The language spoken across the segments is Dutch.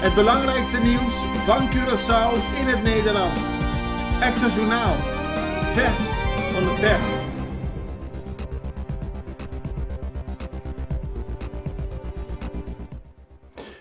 Het belangrijkste nieuws van Curaçao in het Nederlands. Extra Journaal, vers van de pers.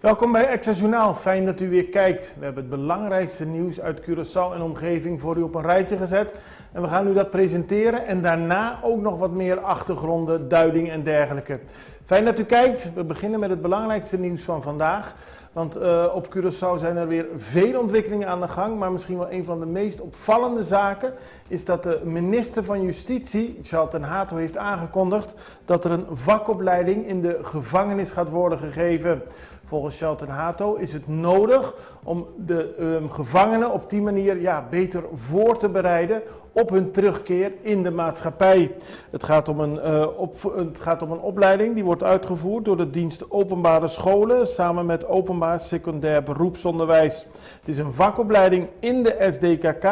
Welkom bij Extra Journaal, fijn dat u weer kijkt. We hebben het belangrijkste nieuws uit Curaçao en omgeving voor u op een rijtje gezet. En we gaan u dat presenteren en daarna ook nog wat meer achtergronden, duiding en dergelijke. Fijn dat u kijkt. We beginnen met het belangrijkste nieuws van vandaag. Want op Curaçao zijn er weer veel ontwikkelingen aan de gang. Maar misschien wel een van de meest opvallende zaken is dat de minister van Justitie, Charlton Hato, heeft aangekondigd dat er een vakopleiding in de gevangenis gaat worden gegeven. Volgens Charlton Hato is het nodig om de gevangenen op die manier beter voor te bereiden op hun terugkeer in de maatschappij. Het gaat om een opleiding die wordt uitgevoerd door de dienst Openbare Scholen samen met Openbaar Secundair Beroepsonderwijs. Het is een vakopleiding in de SDKK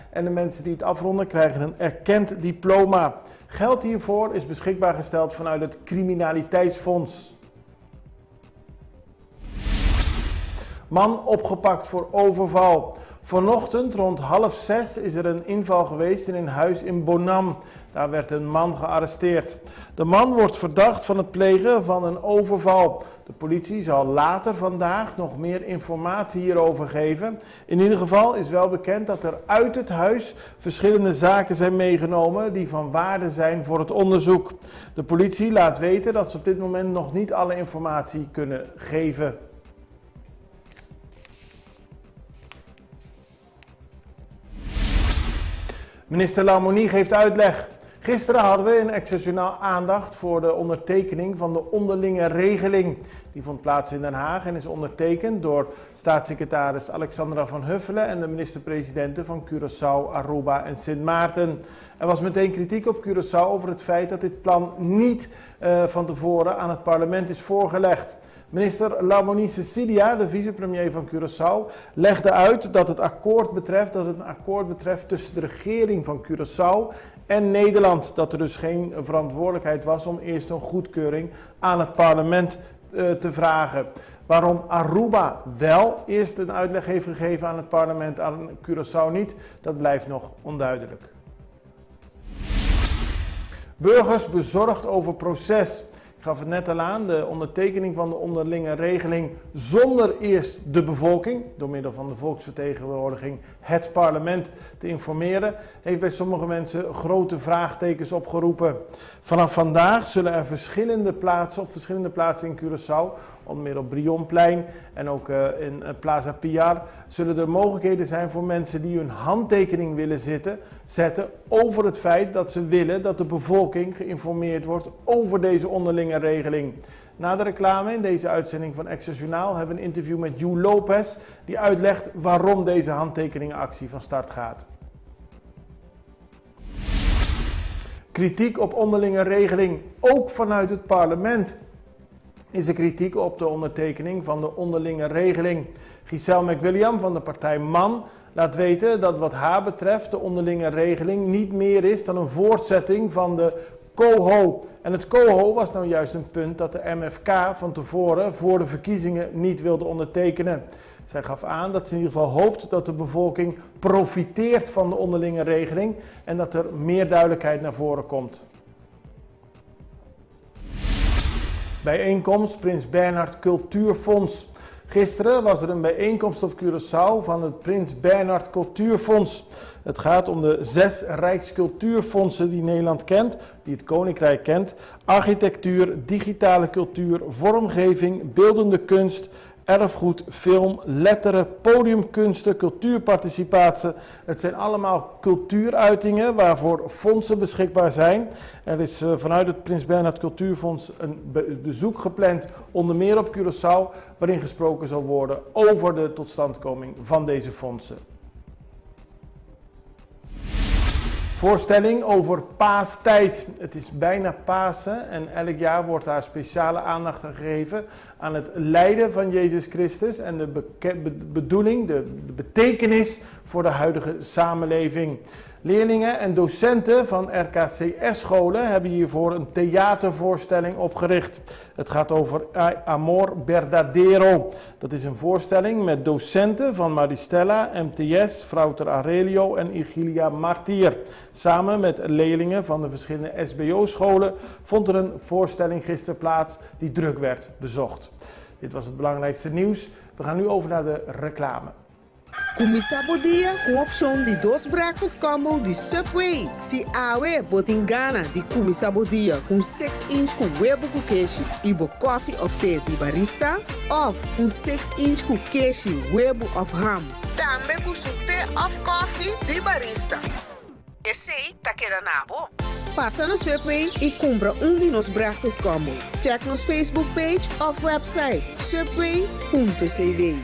en de mensen die het afronden krijgen een erkend diploma. Geld hiervoor is beschikbaar gesteld vanuit het Criminaliteitsfonds. Man opgepakt voor overval. Vanochtend rond 5:30 is er een inval geweest in een huis in Bonam. Daar werd een man gearresteerd. De man wordt verdacht van het plegen van een overval. De politie zal later vandaag nog meer informatie hierover geven. In ieder geval is wel bekend dat er uit het huis verschillende zaken zijn meegenomen die van waarde zijn voor het onderzoek. De politie laat weten dat ze op dit moment nog niet alle informatie kunnen geven. Minister Lamonie geeft uitleg. Gisteren hadden we in Extra Journaal aandacht voor de ondertekening van de onderlinge regeling. Die vond plaats in Den Haag en is ondertekend door staatssecretaris Alexandra van Huffelen en de minister-presidenten van Curaçao, Aruba en Sint Maarten. Er was meteen kritiek op Curaçao over het feit dat dit plan niet van tevoren aan het parlement is voorgelegd. Minister Lamonie Cecilia, de vicepremier van Curaçao, legde uit dat het een akkoord betreft tussen de regering van Curaçao en Nederland. Dat er dus geen verantwoordelijkheid was om eerst een goedkeuring aan het parlement te vragen. Waarom Aruba wel eerst een uitleg heeft gegeven aan het parlement, aan Curaçao niet, dat blijft nog onduidelijk. Burgers bezorgd over proces. Ik gaf het net al aan, de ondertekening van de onderlinge regeling zonder eerst de bevolking, door middel van de volksvertegenwoordiging, het parlement te informeren, heeft bij sommige mensen grote vraagtekens opgeroepen. Vanaf vandaag zullen er op verschillende plaatsen in Curaçao, onder meer op Brionplein en ook in Plaza Piar, zullen er mogelijkheden zijn voor mensen die hun handtekening willen zetten over het feit dat ze willen dat de bevolking geïnformeerd wordt over deze onderlinge regeling. Na de reclame in deze uitzending van Extra Journaal hebben we een interview met Joe Lopez die uitlegt waarom deze handtekeningenactie van start gaat. Kritiek op onderlinge regeling, ook vanuit het parlement, is de kritiek op de ondertekening van de onderlinge regeling. Giselle McWilliam van de partij MAN laat weten dat wat haar betreft de onderlinge regeling niet meer is dan een voortzetting van de COHO. En het COHO was nou juist een punt dat de MFK van tevoren voor de verkiezingen niet wilde ondertekenen. Zij gaf aan dat ze in ieder geval hoopt dat de bevolking profiteert van de onderlinge regeling en dat er meer duidelijkheid naar voren komt. Bijeenkomst Prins Bernhard Cultuurfonds. Gisteren was er een bijeenkomst op Curaçao van het Prins Bernhard Cultuurfonds. Het gaat om de 6 Rijkscultuurfondsen die Nederland kent, die het Koninkrijk kent. Architectuur, digitale cultuur, vormgeving, beeldende kunst, erfgoed, film, letteren, podiumkunsten, cultuurparticipatie. Het zijn allemaal cultuuruitingen waarvoor fondsen beschikbaar zijn. Er is vanuit het Prins Bernhard Cultuurfonds een bezoek gepland, onder meer op Curaçao, waarin gesproken zal worden over de totstandkoming van deze fondsen. Voorstelling over Paastijd. Het is bijna Pasen en elk jaar wordt daar speciale aandacht aan gegeven aan het lijden van Jezus Christus en de bedoeling, de betekenis voor de huidige samenleving. Leerlingen en docenten van RKCS-scholen hebben hiervoor een theatervoorstelling opgericht. Het gaat over Amor Verdadero. Dat is een voorstelling met docenten van Maristella, MTS, Frauter Aurelio en Igilia Martier. Samen met leerlingen van de verschillende SBO-scholen vond er een voorstelling gisteren plaats die druk werd bezocht. Dit was het belangrijkste nieuws. We gaan nu over naar de reclame. Kumisabodia koopson die dos breakfast combo die Subway. Si awe botingana die kumisabodia kun 6-inch kun webo kukeshi ibo coffee of thee di barista of kun 6-inch kun keshi webo of ham. Tambe kun thee of coffee di barista. Esse takera nabo. Passa no Subway e compra di nos breakfast combo. Check nos Facebook page of website subway.cv.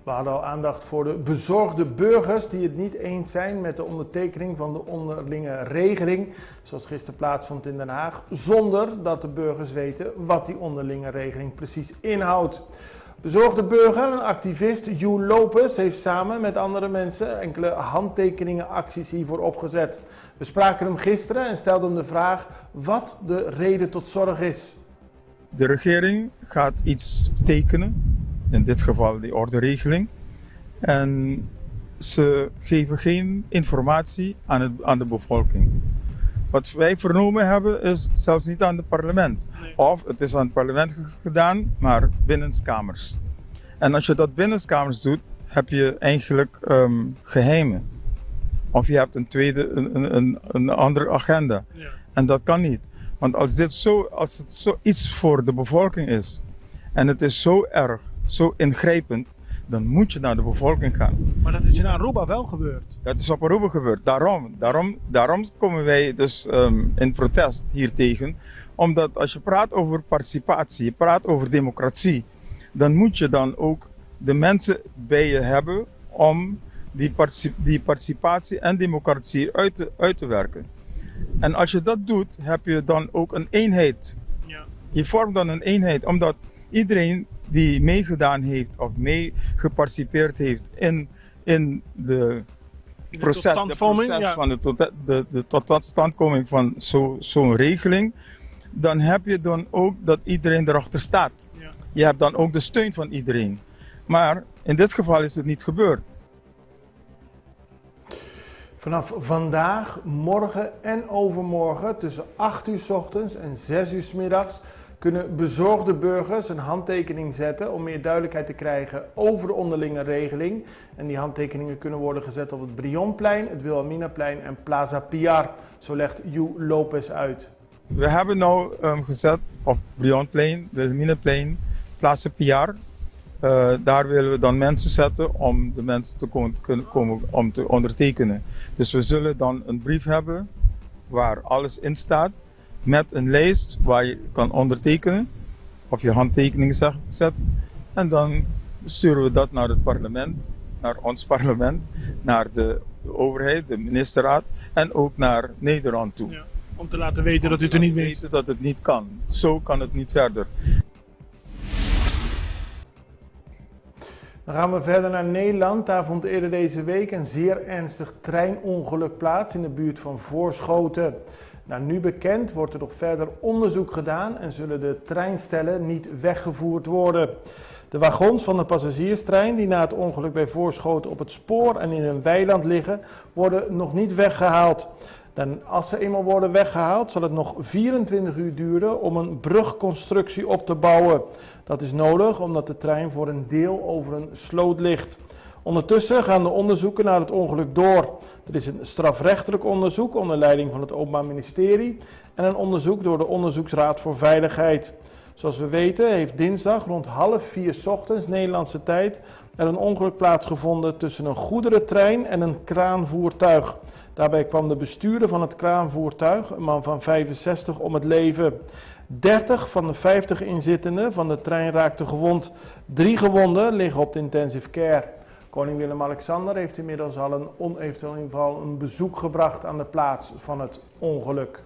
We hadden al aandacht voor de bezorgde burgers die het niet eens zijn met de ondertekening van de onderlinge regeling, zoals gisteren plaatsvond in Den Haag, zonder dat de burgers weten wat die onderlinge regeling precies inhoudt. Bezorgde burger, een activist, Joe Lopez, heeft samen met andere mensen enkele handtekeningenacties hiervoor opgezet. We spraken hem gisteren en stelden hem de vraag wat de reden tot zorg is. De regering gaat iets tekenen. In dit geval die orderegeling. En ze geven geen informatie aan de bevolking. Wat wij vernomen hebben is zelfs niet aan het parlement. Nee. Of het is aan het parlement gedaan, maar binnenskamers. En als je dat binnenskamers doet, heb je eigenlijk geheimen. Of je hebt een andere agenda. Ja. En dat kan niet. Want als het zo iets voor de bevolking is en het is zo erg, zo ingrijpend, dan moet je naar de bevolking gaan. Maar dat is in Aruba wel gebeurd. Dat is op Aruba gebeurd. Daarom komen wij dus in protest hiertegen. Omdat als je praat over participatie, je praat over democratie, dan moet je dan ook de mensen bij je hebben om die participatie en democratie uit te werken. En als je dat doet, heb je dan ook een eenheid. Ja. Je vormt dan een eenheid, omdat iedereen die meegedaan heeft of mee geparticipeerd heeft in de proces van de totstandkoming van zo'n regeling, dan heb je dan ook dat iedereen erachter staat. Ja. Je hebt dan ook de steun van iedereen. Maar in dit geval is het niet gebeurd. Vanaf vandaag, morgen en overmorgen tussen 8 uur 's ochtends en 6 uur 's middags kunnen bezorgde burgers een handtekening zetten om meer duidelijkheid te krijgen over de onderlinge regeling. En die handtekeningen kunnen worden gezet op het Brionplein, het Wilhelminaplein en Plaza Piar. Zo legt Joe Lopez uit. We hebben nu gezet op Brionplein, Wilhelminaplein, Plaza Piar. Daar willen we dan mensen zetten om de mensen te kunnen komen om te ondertekenen. Dus we zullen dan een brief hebben waar alles in staat. Met een lijst waar je kan ondertekenen of je handtekeningen zet. En dan sturen we dat naar het parlement, naar ons parlement, naar de overheid, de ministerraad en ook naar Nederland toe. Ja, om te laten weten dat u het er niet weet. Dat het niet kan. Zo kan het niet verder. Dan gaan we verder naar Nederland. Daar vond eerder deze week een zeer ernstig treinongeluk plaats in de buurt van Voorschoten. Nou, nu bekend wordt er nog verder onderzoek gedaan en zullen de treinstellen niet weggevoerd worden. De wagons van de passagierstrein die na het ongeluk bij Voorschoten op het spoor en in een weiland liggen, worden nog niet weggehaald. Dan, als ze eenmaal worden weggehaald, zal het nog 24 uur duren om een brugconstructie op te bouwen. Dat is nodig omdat de trein voor een deel over een sloot ligt. Ondertussen gaan de onderzoeken naar het ongeluk door. Er is een strafrechtelijk onderzoek onder leiding van het Openbaar Ministerie en een onderzoek door de Onderzoeksraad voor Veiligheid. Zoals we weten heeft dinsdag rond 3:30 's ochtends Nederlandse tijd er een ongeluk plaatsgevonden tussen een goederentrein en een kraanvoertuig. Daarbij kwam de bestuurder van het kraanvoertuig, een man van 65, om het leven. 30 van de 50 inzittenden van de trein raakten gewond. 3 gewonden liggen op de intensive care. Koning Willem-Alexander heeft inmiddels al een bezoek gebracht aan de plaats van het ongeluk.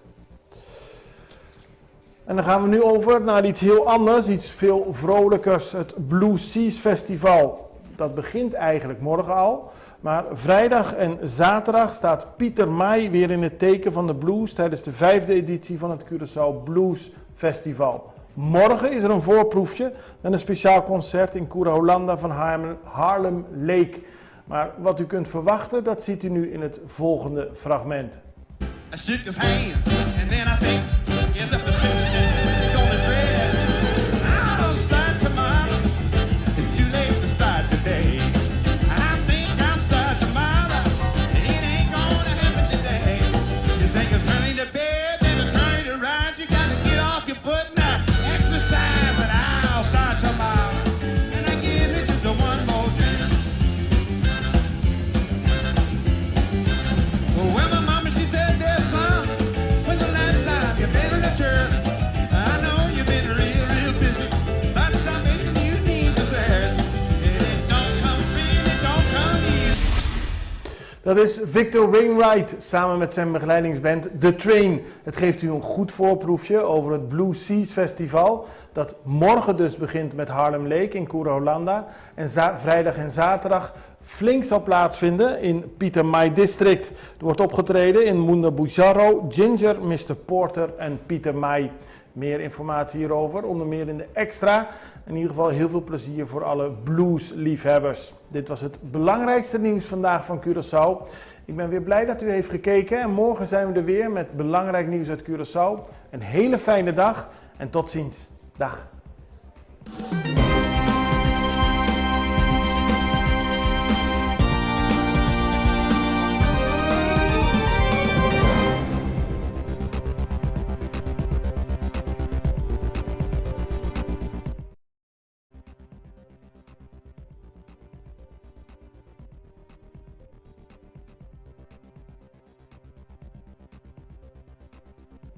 En dan gaan we nu over naar iets heel anders, iets veel vrolijkers, het Blue Seas Festival. Dat begint eigenlijk morgen al, maar vrijdag en zaterdag staat Pieter Mai weer in het teken van de blues tijdens de 5e editie van het Curaçao Blues Festival. Morgen is er een voorproefje met een speciaal concert in Cura Holanda van Harlem Lake. Maar wat u kunt verwachten, dat ziet u nu in het volgende fragment. I shook his hands and then I said, "It's up the street, gonna tread. I don't start tomorrow. It's too late to start today. I think I'll start tomorrow. It ain't gonna happen today. You say you're turning to bed, then you're turning to ride. You gotta get off your butt now, exercise, and I'll start tomorrow. And I give it just one more day." Well, my mama, she said this song. When's the last time you've been in the church? I know you've been real, real busy, but something you need to say. It don't come free, it don't come easy. Dat is Victor Wainwright samen met zijn begeleidingsband The Train. Het geeft u een goed voorproefje over het Blue Seas Festival, dat morgen dus begint met Harlem Lake in Cura Holanda en vrijdag en zaterdag flink zal plaatsvinden in Pieter Mai District. Er wordt opgetreden in Mundo Bujarro, Ginger, Mr. Porter en Pieter Mai. Meer informatie hierover, onder meer in de extra. In ieder geval heel veel plezier voor alle bluesliefhebbers. Dit was het belangrijkste nieuws vandaag van Curaçao. Ik ben weer blij dat u heeft gekeken en morgen zijn we er weer met belangrijk nieuws uit Curaçao. Een hele fijne dag en tot ziens. Dag.